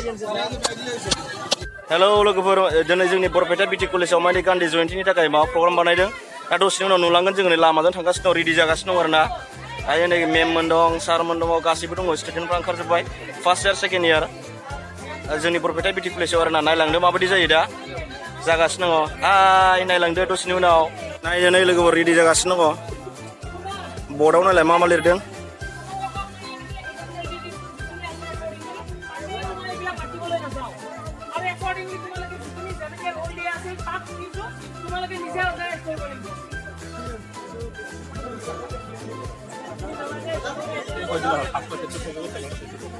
Hello लोगोफोर दिनै जोंनि बरपेटा बिटि कलेजाव माने गान्धी जयन्तीनि थाखाय माबा प्रग्राम बानायदों दा दसेनि उनाव नुलांगोन जोङो लामाजों थांगासिनो दं रेडि जागासिनो दं आरोना दायो नै मेममोन दं सारमोन दङ गासैबो दङ स्टुडेन्टफ्रा ओंखारजोब्बाय फार्स्ट इयार सेकेन्ड इयार जोंनि बरपेटा बिटि कलेजाव आरोना नायलांदो माबायदि जायो दा जागासिनो दङ हाय नायलांदो दसेनि उनाव नायनो नै लोगोफोर रेडि जागासिनो दङ बर्डआव नायलाय मा मा लिरदों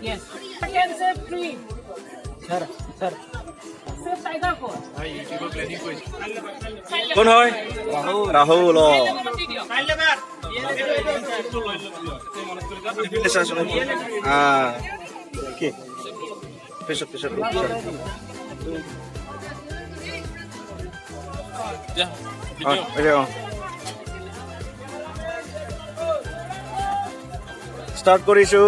Yes. I can say free. Sir. Say tiger for. कौन है राहुल स्टार्ट करिसु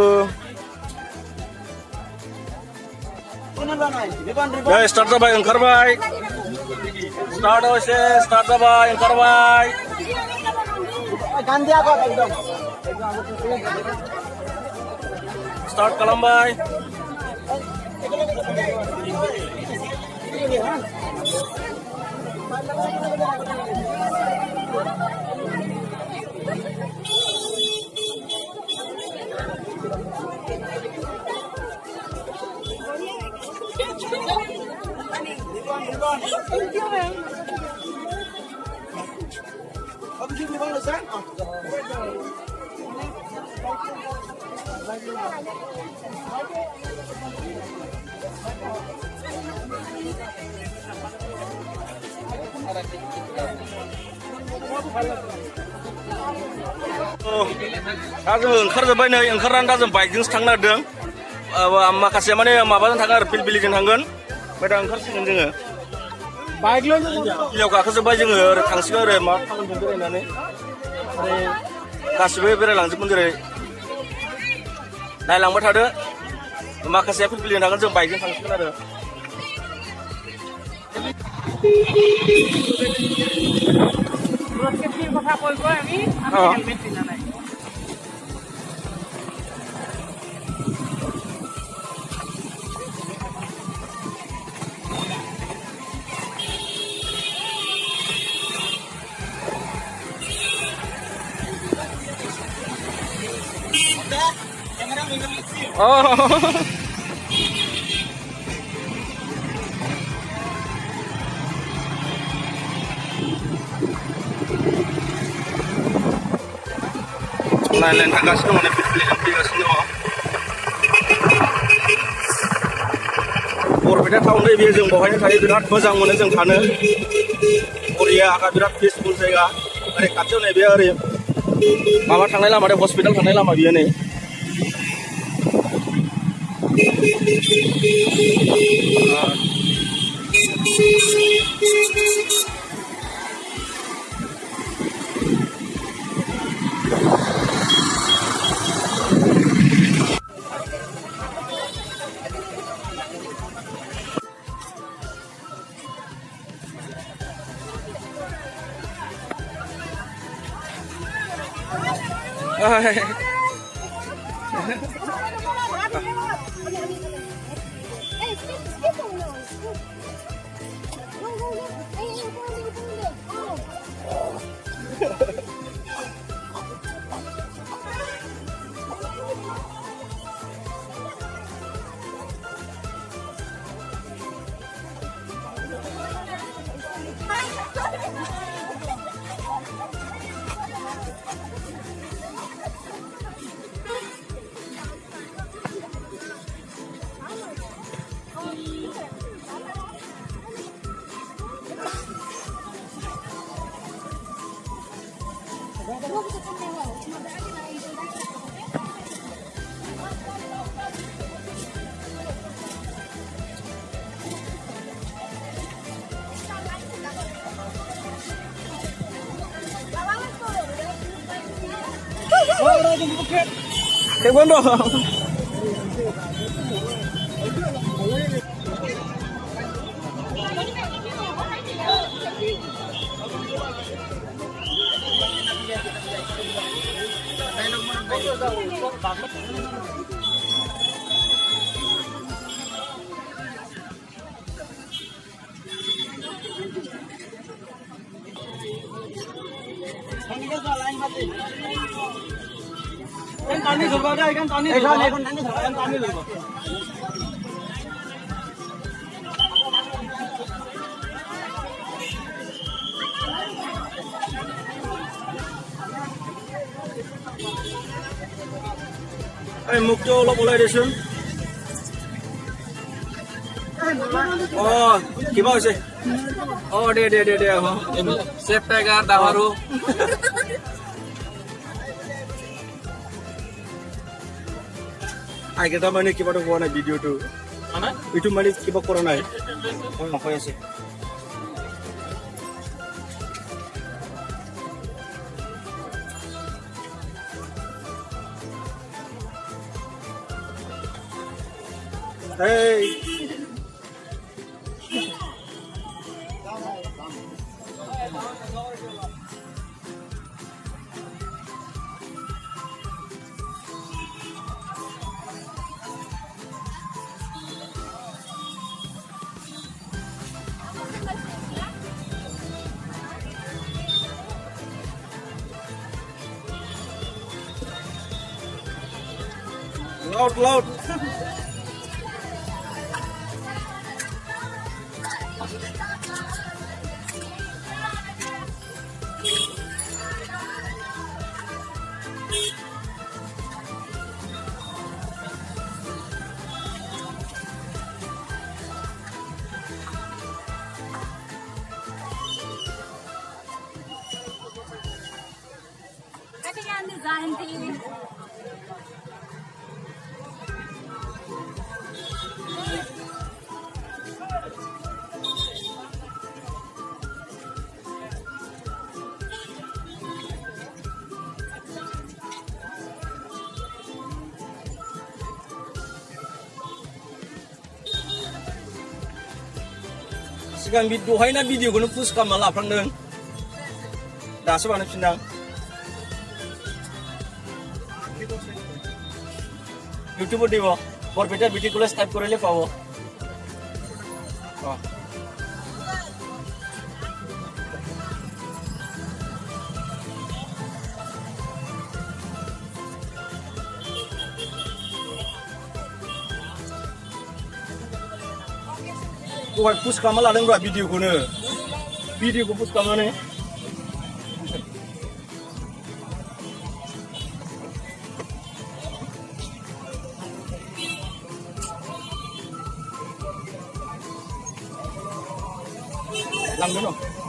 स्टार्ट जाबाय ओंखारबाय स्टार्ट होइसे स्टार्ट जाबाय ओंखारबाय स्टार्ट खालामबाय Thank you, ma'am. दा जोङो ओंखारजोब्बाय नै ओंखारनानै दा जों बाइकजोंसो थांनो नागिरदों माखासे माने माबाजों थाङो आरो फिलबिलिजों थांगोन ओमफ्राय दा ओंखारसिगोन जोङो बाइकल' गाखोजोब्बाय जोङो ओरै थांसिगोन ओरै मा टाउनजों बेरायनानै ओरै गासिबो बेरायलांजोबगोन जेरै नायलांबाय थादो माखासेया फिलबिलिजों थांगोन जों बाइकजों थांसिगोन आरो नायलायनो थांगासिनो दङ फिलबिलिजों फैगासिनो दङ बरपेटा टाउन बेयो जों बेवहायनो थायो बिराद मोजां मोनो जों थानो बरिया बिराद पिसफुल जायगा ओरै खाथियाव नै बे ओरै माबा थांनाय लामा दे हस्पिटाल थांनाय लामा बियो नै Cái bốn đồ. Tani dhulba deh, ikan tani dhulba. Ikan tani dhulba. মুখটো অলপ ওলাই দেচোন কিবা হৈছে দে Chef Tiger Damaru. আগেটা মানে কিবাটো কোৱা নাই ভিডিঅ'টো এইটো মানে কিবা কৰা নাই হৈ আছে Hey. Loud. Katikan design di. Sigang dहायना भिडिअखौनो पुश खालामना लाफ्लांदों दासो बानायफिनदां ইউটিউবত দিব বৰপেটাৰ বিটি কলেজ টাইপ কৰিলে পাব दहाय पुश खालामना लादोंब्रा भिडिअखौ पुश खालामनानै làm cái nào